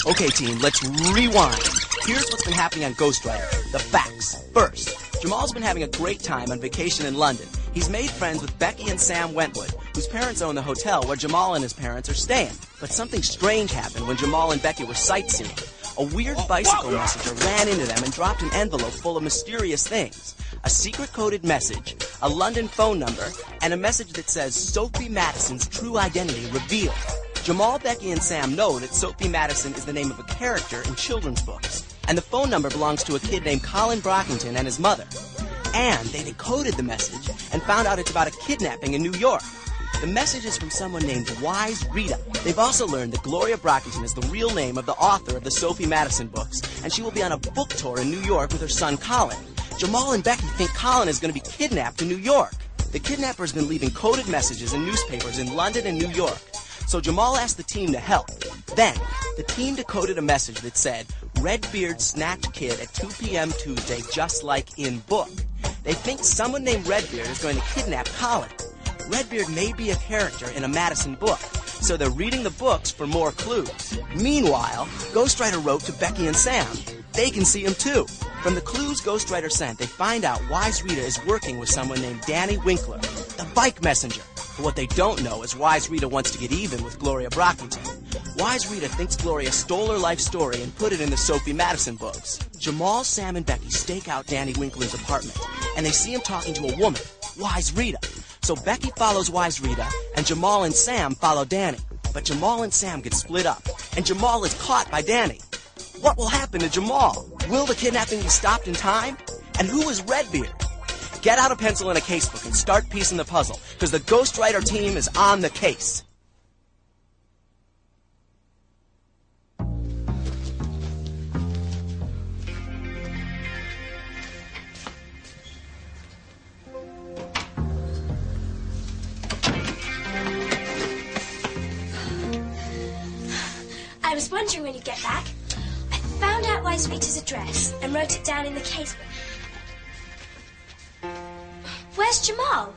Okay, team, let's rewind. Here's what's been happening on Ghostwriter. The facts. First, Jamal's been having a great time on vacation in London. He's made friends with Becky and Sam Wentwood, whose parents own the hotel where Jamal and his parents are staying. But something strange happened when Jamal and Becky were sightseeing. A weird bicycle messenger ran into them and dropped an envelope full of mysterious things. A secret-coded message, a London phone number, and a message that says Sophie Madison's true identity revealed. Jamal, Becky, and Sam know that Sophie Madison is the name of a character in children's books, and the phone number belongs to a kid named Colin Brockington and his mother. And they decoded the message and found out it's about a kidnapping in New York. The message is from someone named Wise Rita. They've also learned that Gloria Brockington is the real name of the author of the Sophie Madison books, and she will be on a book tour in New York with her son Colin. Jamal and Becky think Colin is going to be kidnapped in New York. The kidnapper has been leaving coded messages in newspapers in London and New York. So Jamal asked the team to help. Then, the team decoded a message that said, Redbeard snatched kid at 2 p.m. Tuesday, just like in book. They think someone named Redbeard is going to kidnap Colin. Redbeard may be a character in a Madison book, so they're reading the books for more clues. Meanwhile, Ghostwriter wrote to Becky and Sam. They can see him too. From the clues Ghostwriter sent, they find out Wise Rita is working with someone named Danny Winkler, the bike messenger. But what they don't know is Wise Rita wants to get even with Gloria Brockington. Wise Rita thinks Gloria stole her life story and put it in the Sophie Madison books. Jamal, Sam, and Becky stake out Danny Winkler's apartment, and they see him talking to a woman, Wise Rita. So Becky follows Wise Rita, and Jamal and Sam follow Danny. But Jamal and Sam get split up, and Jamal is caught by Danny. What will happen to Jamal? Will the kidnapping be stopped in time? And who is Redbeard? Get out a pencil and a casebook and start piecing the puzzle, because the Ghostwriter team is on the case. I was wondering when you'd get back. I found out Wise Rita's address and wrote it down in the casebook. Where's Jamal?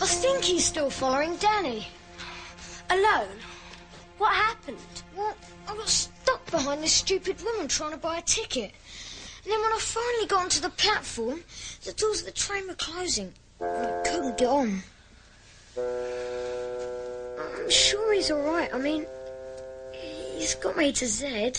I think he's still following Danny. Alone? What happened? Well, I got stuck behind this stupid woman trying to buy a ticket. And then when I finally got onto the platform, the doors of the train were closing. And I couldn't get on. I'm sure he's all right. I mean, he's got me to Z.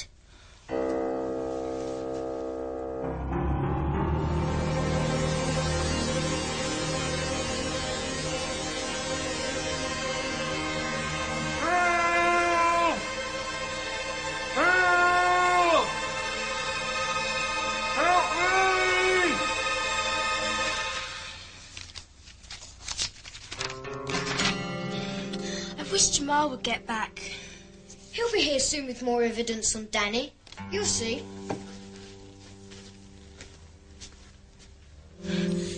I wish Jamal would get back. He'll be here soon with more evidence on Danny. You'll see.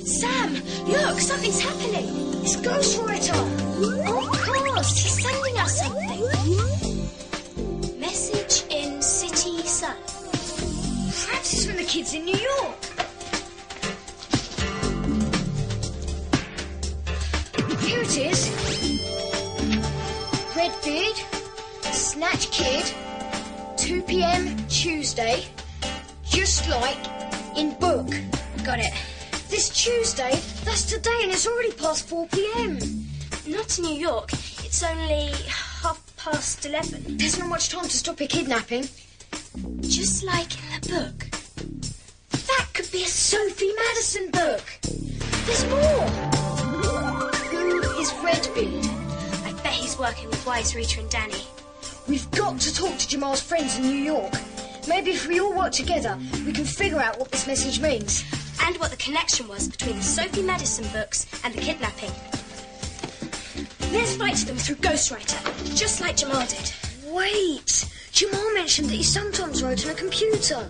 Sam, look, something's happening. It's Ghostwriter. Of course, he's sending us something. Message in City Sun. Perhaps it's from the kids in New York. Here it is. Redbeard, snatch kid, 2 p.m. Tuesday, just like in book. Got it. This Tuesday, that's today, and it's already past 4 p.m. Not in New York. It's only 11:30. There's not much time to stop a kidnapping. Just like in the book. That could be a Sophie Madison book. There's more. Who is Redbeard? I bet he's working with Wise Rita and Danny. We've got to talk to Jamal's friends in New York. Maybe if we all work together, we can figure out what this message means. And what the connection was between the Sophie Madison books and the kidnapping. Let's write to them through Ghostwriter, just like Jamal did. Wait! Jamal mentioned that he sometimes wrote on a computer.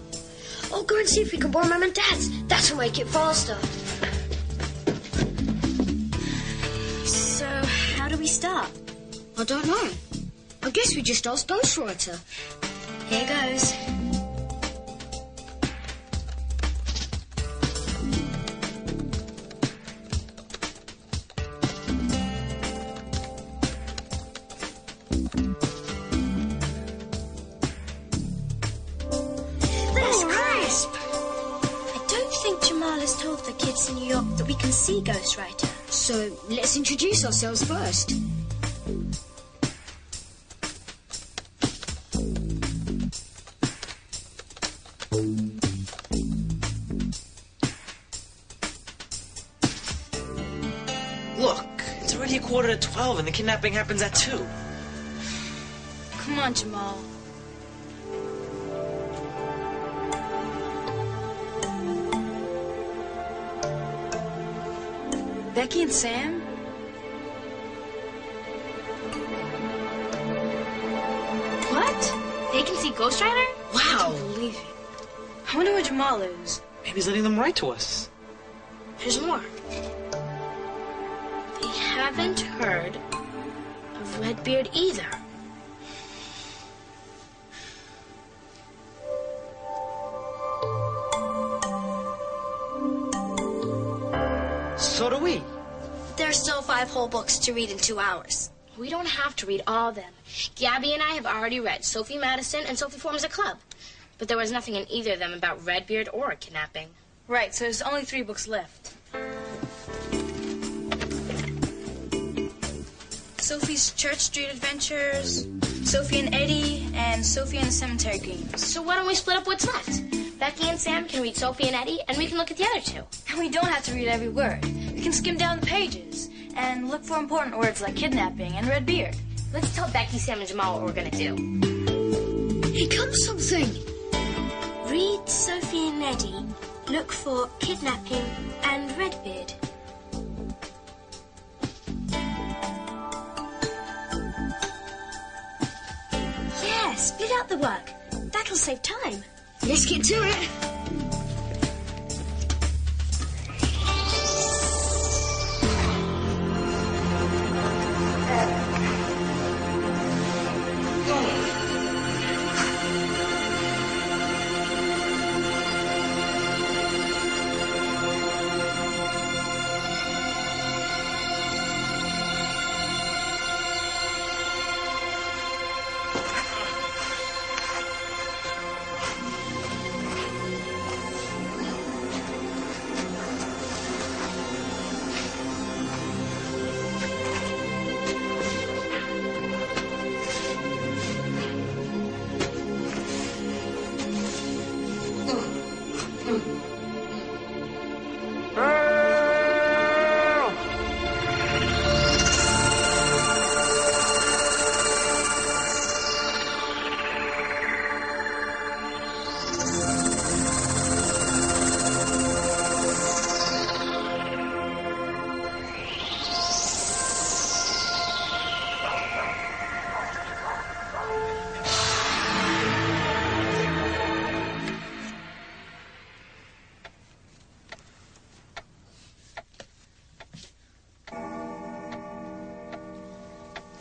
I'll go and see if we can borrow Mum and Dad's. That'll make it faster. So, how do we start? I don't know. I guess we just ask Ghostwriter. Here goes. has told the kids in New York that we can see Ghostwriter. So let's introduce ourselves first. Look, it's already 11:45 and the kidnapping happens at 2. Come on, Jamal. Becky and Sam? What? They can see Ghostwriter? Wow! I can't believe it. I wonder where Jamal is. Maybe he's letting them write to us. There's more. They haven't heard of Redbeard either. So do we. There's still 5 whole books to read in 2 hours. We don't have to read all of them. Gabby and I have already read Sophie Madison and Sophie Forms a Club. But there was nothing in either of them about Redbeard or a kidnapping. Right, so there's only 3 books left. Sophie's Church Street Adventures, Sophie and Eddie, and Sophie and the Cemetery Games. So why don't we split up what's left? Becky and Sam can read Sophie and Eddie, and we can look at the other 2. And we don't have to read every word. We can skim down the pages and look for important words like kidnapping and Redbeard. Let's tell Becky, Sam, and Jamal what we're gonna do. Here comes something. Read Sophie and Eddie, look for kidnapping and Redbeard. Yeah, split out the work. That'll save time. Let's get to it.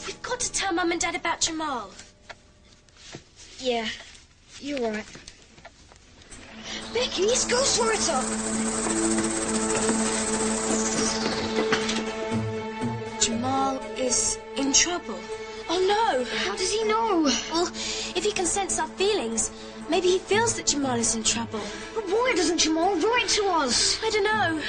We've got to tell Mum and Dad about Jamal. Yeah, you're right. Becky, it's Ghostwriter. Jamal is in trouble. Oh, no. How does he know? Well, if he can sense our feelings, maybe he feels that Jamal is in trouble. But why doesn't Jamal write to us? I don't know.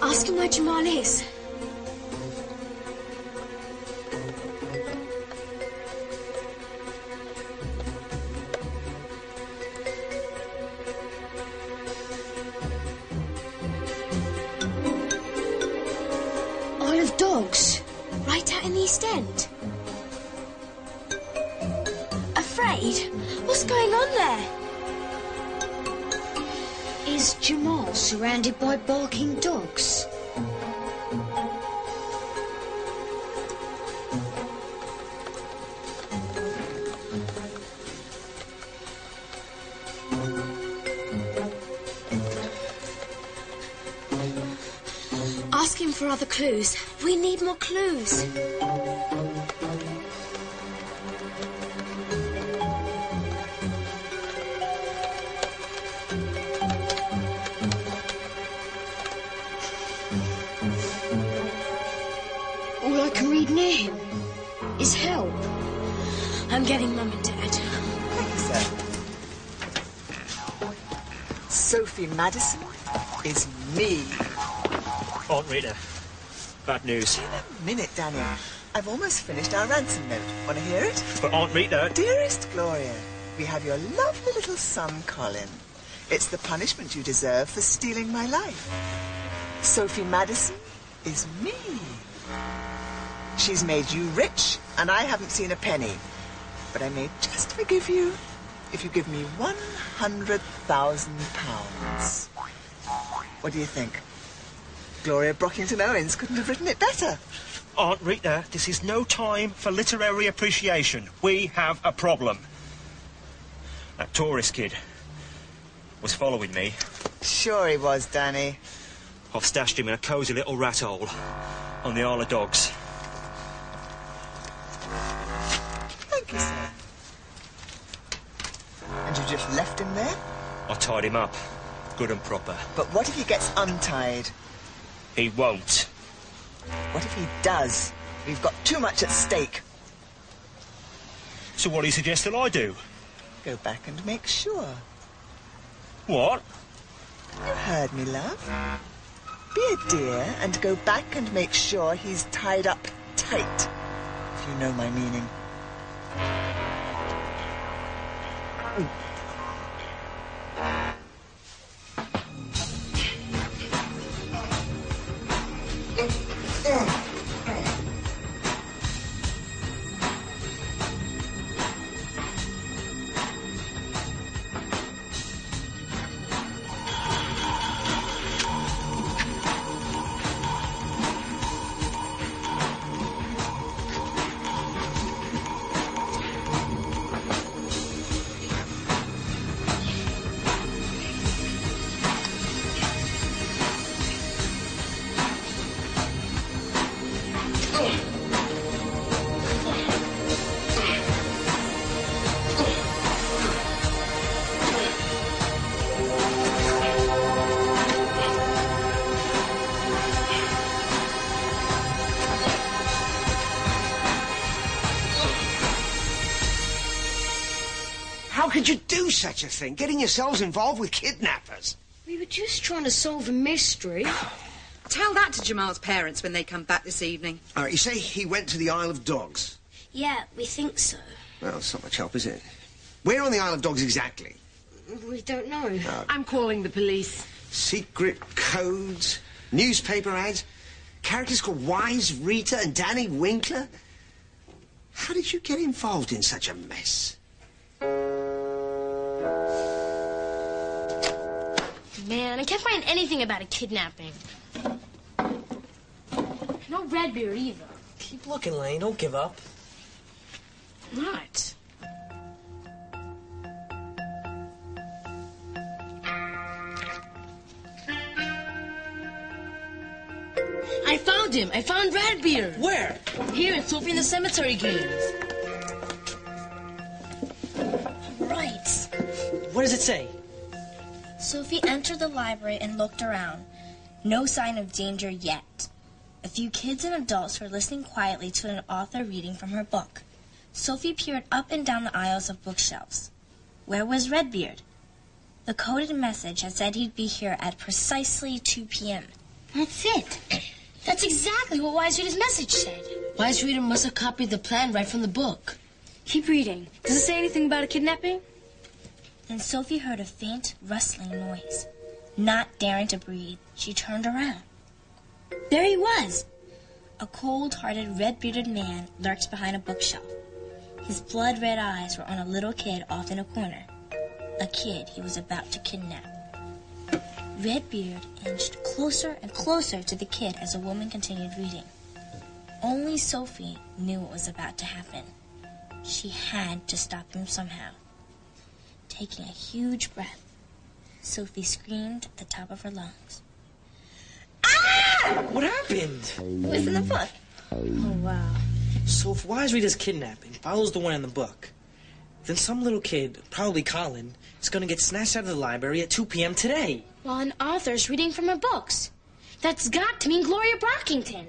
Ask him where Jamal is. Isle of Dogs. Right out in the East End. Afraid? What's going on there? Is Jamal surrounded by barking dogs? Ask him for other clues. We need more clues. hear him. His help. I'm getting Mum and Dad. Thank you, sir. Sophie Madison is me. Aunt Rita, bad news. In a minute, Daniel. I've almost finished our ransom note. Want to hear it? But Aunt Rita... Dearest Gloria, we have your lovely little son, Colin. It's the punishment you deserve for stealing my life. Sophie Madison is me. She's made you rich, and I haven't seen a penny. But I may just forgive you if you give me £100,000. What do you think? Gloria Brockington-Owens couldn't have written it better. Aunt Rita, this is no time for literary appreciation. We have a problem. That tourist kid was following me. Sure he was, Danny. I've stashed him in a cosy little rat hole on the Isle of Dogs. Thank you, sir. And you just left him there? I tied him up, good and proper. But what if he gets untied? He won't. What if he does? We've got too much at stake. So what do you suggest that I do? Go back and make sure. What? You heard me, love. Be a dear and go back and make sure he's tied up tight, if you know my meaning. How could you do such a thing, getting yourselves involved with kidnappers? We were just trying to solve a mystery. Tell that to Jamal's parents when they come back this evening. All right, you say he went to the Isle of Dogs? Yeah, we think so. Well, it's not much help, is it? Where on the Isle of Dogs exactly? We don't know. I'm calling the police. Secret codes, newspaper ads, characters called Wise, Rita and Danny Winkler. How did you get involved in such a mess? Man, I can't find anything about a kidnapping. No Redbeard either. Keep looking, Lane. Don't give up. What? I found him. I found Redbeard. Where? Here in Sophie in the Cemetery games. Right. What does it say? Sophie entered the library and looked around. No sign of danger yet. A few kids and adults were listening quietly to an author reading from her book. Sophie peered up and down the aisles of bookshelves. Where was Redbeard? The coded message had said he'd be here at precisely 2 p.m. That's it. That's exactly what Wise Reader's message said. Wise Reader must have copied the plan right from the book. Keep reading. Does it say anything about a kidnapping? Then Sophie heard a faint rustling noise. Not daring to breathe, she turned around. There he was! A cold-hearted, red-bearded man lurked behind a bookshelf. His blood-red eyes were on a little kid off in a corner. A kid he was about to kidnap. Redbeard inched closer and closer to the kid as the woman continued reading. Only Sophie knew what was about to happen. She had to stop him somehow. Taking a huge breath, Sophie screamed at the top of her lungs. What happened? It was in the book. Oh, wow. So if Wise Reader's kidnapping follows the one in the book, then some little kid, probably Colin, is going to get snatched out of the library at 2 p.m. today. While an author's reading from her books. That's got to mean Gloria Brockington.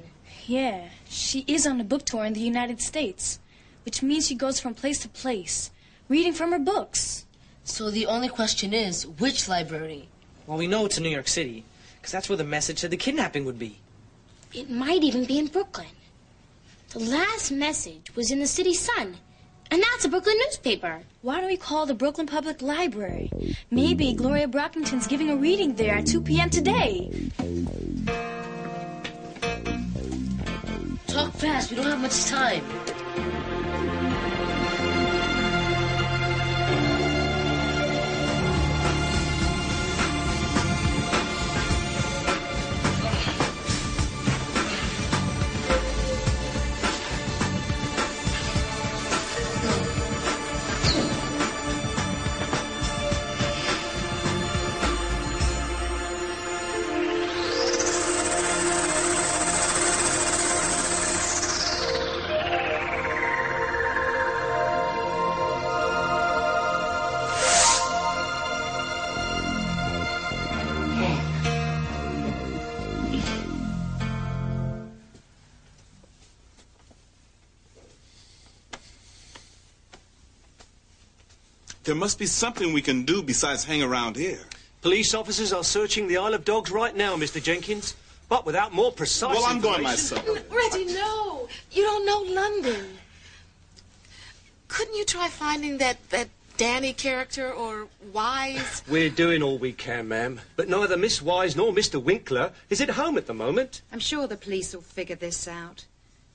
Yeah, she is on a book tour in the United States, which means she goes from place to place, reading from her books. So the only question is, which library? Well, we know it's in New York City, because that's where the message said the kidnapping would be. It might even be in Brooklyn. The last message was in the City Sun, and that's a Brooklyn newspaper. Why don't we call the Brooklyn Public Library? Maybe Gloria Brockington's giving a reading there at 2 p.m. today. Talk fast, we don't have much time. There must be something we can do besides hang around here. Police officers are searching the Isle of Dogs right now, Mr. Jenkins, but without more precise Well, I'm going information. myself. Reggie, no. You don't know London. Couldn't you try finding that Danny character or Wise? We're doing all we can, ma'am, but neither Miss Wise nor Mr. Winkler is at home at the moment. I'm sure the police will figure this out.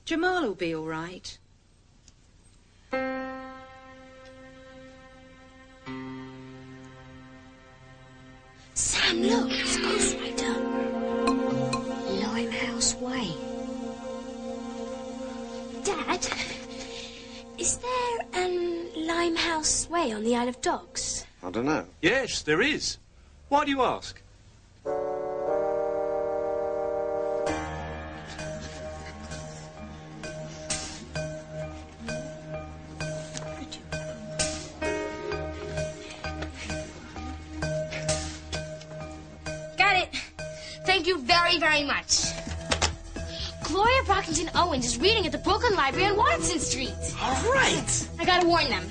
Jamal will be all right. Sam, look, it's Ghostwriter. Limehouse Way. Dad, is there an Limehouse Way on the Isle of Dogs? I don't know. Yes, there is. Why do you ask? Got it. Thank you very, very much. Gloria Brockington Owens is reading at the Brooklyn Library on Watson Street. All right. I gotta warn them.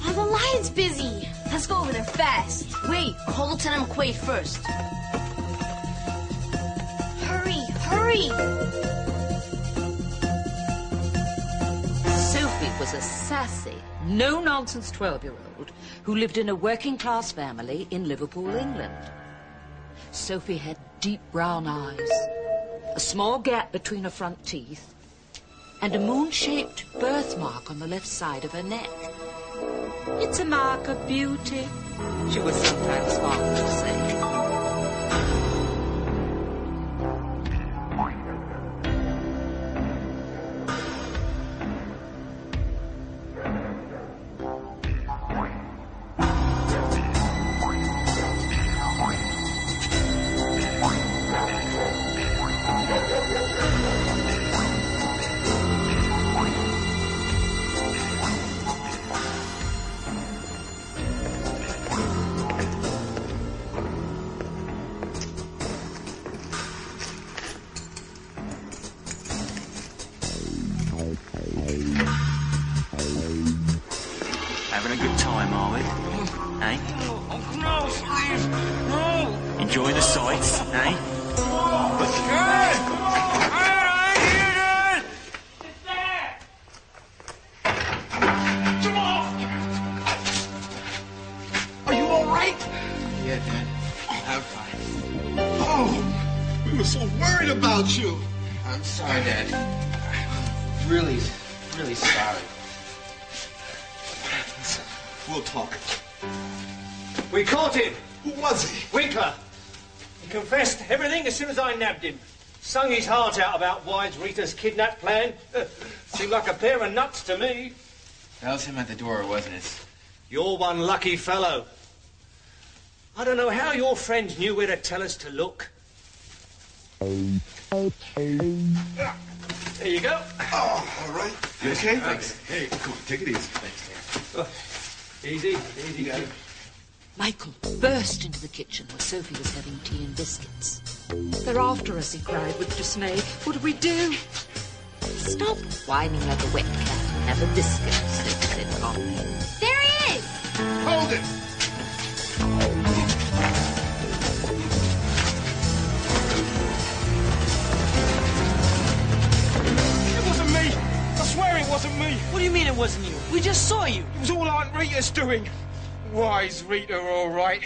Oh, the line's busy. Let's go over there fast. Wait, call Lieutenant McQuaid first. Hurry, hurry. Sophie was a sassy, no-nonsense 12-year-old who lived in a working-class family in Liverpool, England. Sophie had deep brown eyes, a small gap between her front teeth, and a moon-shaped birthmark on the left side of her neck. It's a mark of beauty, she was sometimes fond to say. Having a good time, are we? Eh? No, please, no. Enjoying the sights, eh? Are you all right? Yeah, Dad. I'm fine. Oh, we were so worried about you. I'm sorry, Dad. I'm really sorry. Listen, we'll talk. We caught him. Who was he? Winkler. He confessed everything as soon as I nabbed him. Sung his heart out about Wise Rita's kidnap plan. Seemed like a pair of nuts to me. That was him at the door, wasn't it? You're one lucky fellow. I don't know how your friends knew where to tell us to look. There you go. Oh, all right. You okay? Thanks. Hey, come on, take it easy. Thanks, Dad. Easy, easy. You got it. Michael burst into the kitchen where Sophie was having tea and biscuits. "They're after us," he cried with dismay. "What do we do?" "Stop whining like a wet cat and have a biscuit," Sophie said calmly. There he is! Hold it! It wasn't me! I swear it wasn't me! What do you mean it wasn't you? We just saw you. It was all Aunt Rita's doing. Wise Rita, all right.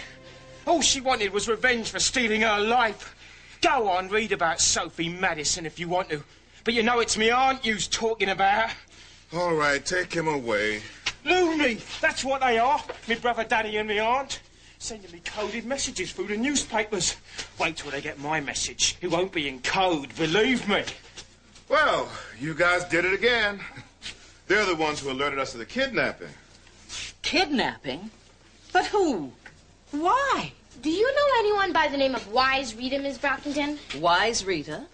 All she wanted was revenge for stealing her life. Go on, read about Sophie Madison if you want to. But you know it's me aunt you's talking about. All right, take him away. Loony! That's what they are. Me brother Danny and me aunt. Sending me coded messages through the newspapers. Wait till they get my message. It won't be in code, believe me. Well, you guys did it again. They're the ones who alerted us to the kidnapping. Kidnapping? But who? Why? Do you know anyone by the name of Wise Rita, Miss Brockington? Wise Rita?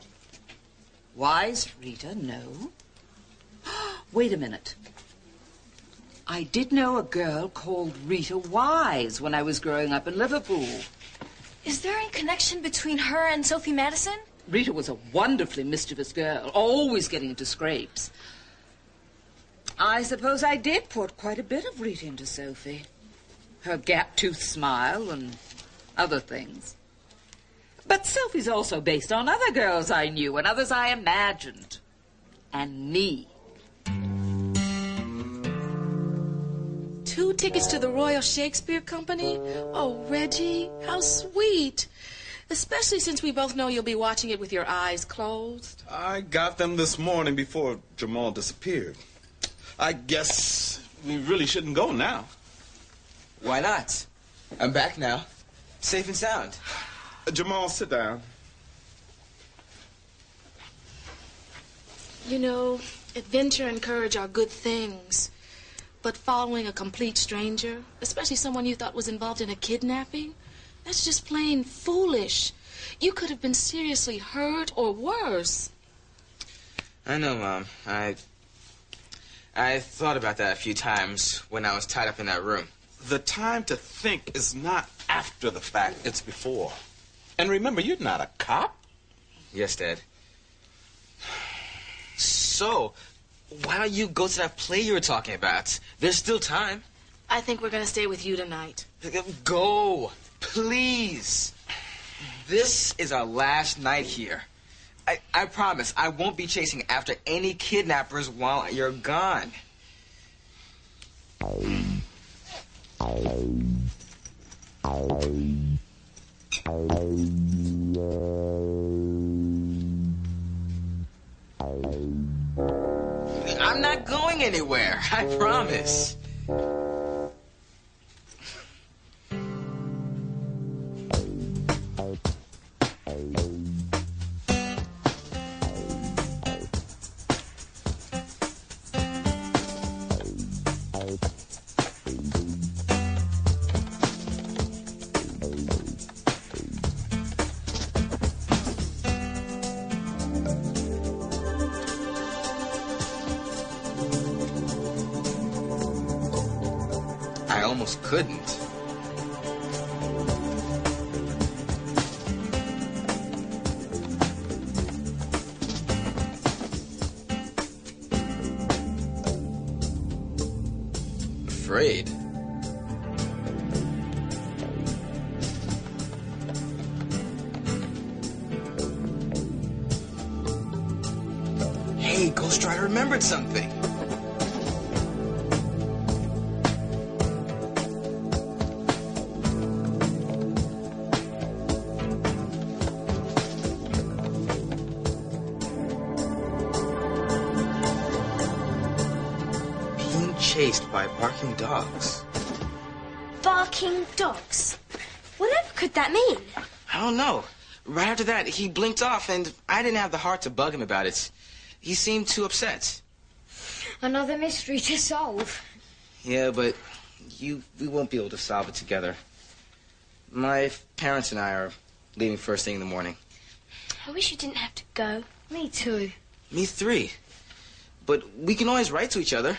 Wise Rita? No. Wait a minute. I did know a girl called Rita Wise when I was growing up in Liverpool. Is there any connection between her and Sophie Madison? Rita was a wonderfully mischievous girl, always getting into scrapes. I suppose I did put quite a bit of Rita into Sophie. Her gap-toothed smile and other things. But Sophie's also based on other girls I knew and others I imagined. And me. 2 tickets to the Royal Shakespeare Company? Oh, Reggie, how sweet. Especially since we both know you'll be watching it with your eyes closed. I got them this morning before Jamal disappeared. I guess we really shouldn't go now. Why not? I'm back now. Safe and sound. Jamal, sit down. You know, adventure and courage are good things. But following a complete stranger, especially someone you thought was involved in a kidnapping, that's just plain foolish. You could have been seriously hurt or worse. I know, Mom. I thought about that a few times when I was tied up in that room. The time to think is not after the fact, it's before. And remember, you're not a cop. Yes, Dad. So, why don't you go to that play you were talking about? There's still time. I think we're going to stay with you tonight. Go, please. This is our last night here. I promise I won't be chasing after any kidnappers while you're gone. I'm not going anywhere, I promise. I almost couldn't. Afraid? Hey, Ghostwriter remembered something. Chased by barking dogs. Barking dogs? Whatever could that mean? I don't know. Right after that, he blinked off, and I didn't have the heart to bug him about it. He seemed too upset. Another mystery to solve. Yeah, but we won't be able to solve it together. My parents and I are leaving first thing in the morning. I wish you didn't have to go. Me too. Me three. But we can always write to each other.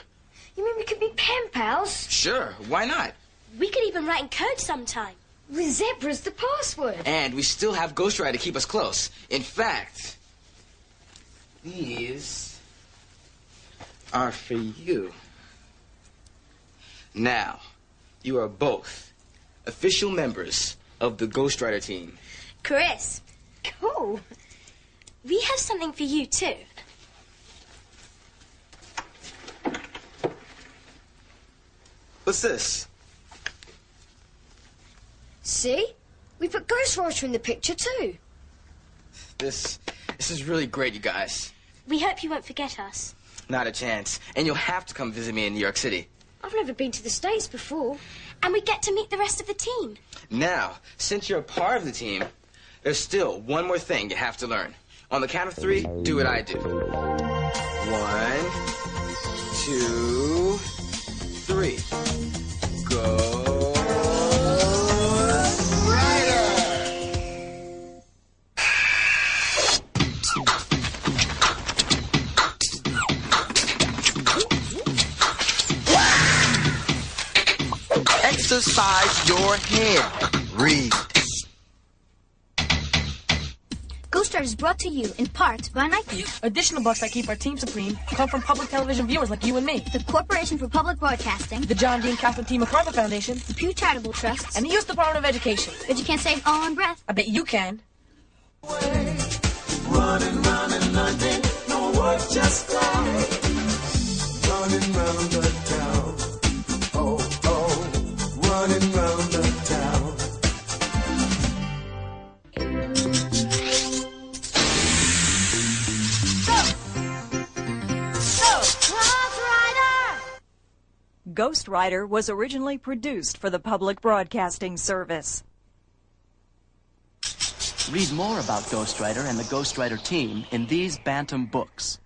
You mean we could be pen pals? Sure, why not? We could even write in code sometime. With zebra's the password. And we still have Ghostwriter to keep us close. In fact, these are for you. Now, you are both official members of the Ghostwriter team. Chris. Cool. We have something for you, too. What's this? See? We put Ghostwriter in the picture, too. This is really great, you guys. We hope you won't forget us. Not a chance. And you'll have to come visit me in New York City. I've never been to the States before. And we get to meet the rest of the team. Now, since you're a part of the team, there's still one more thing you have to learn. On the count of 3, do what I do. 1, 2, 3. Go Rider! Exercise your head. Read. Ghostwriter is brought to you in part by Nike. Additional bucks that keep our team supreme come from public television viewers like you and me. The Corporation for Public Broadcasting. The John Dean Catholic T. MacArthur Foundation. The Pew Charitable Trust. And the U.S. Department of Education. But you can't save all in breath. I bet you can. Running round in London, no work, just fly. Running round the town. Oh, oh, running round the town. Ghostwriter was originally produced for the Public Broadcasting Service. Read more about Ghostwriter and the Ghostwriter team in these Bantam books.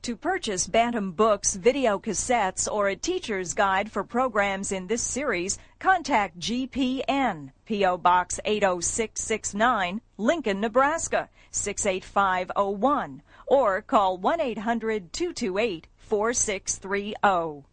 To purchase Bantam books, video cassettes, or a teacher's guide for programs in this series, contact GPN, P.O. Box 80669, Lincoln, Nebraska, 68501, or call 1-800-228-4630.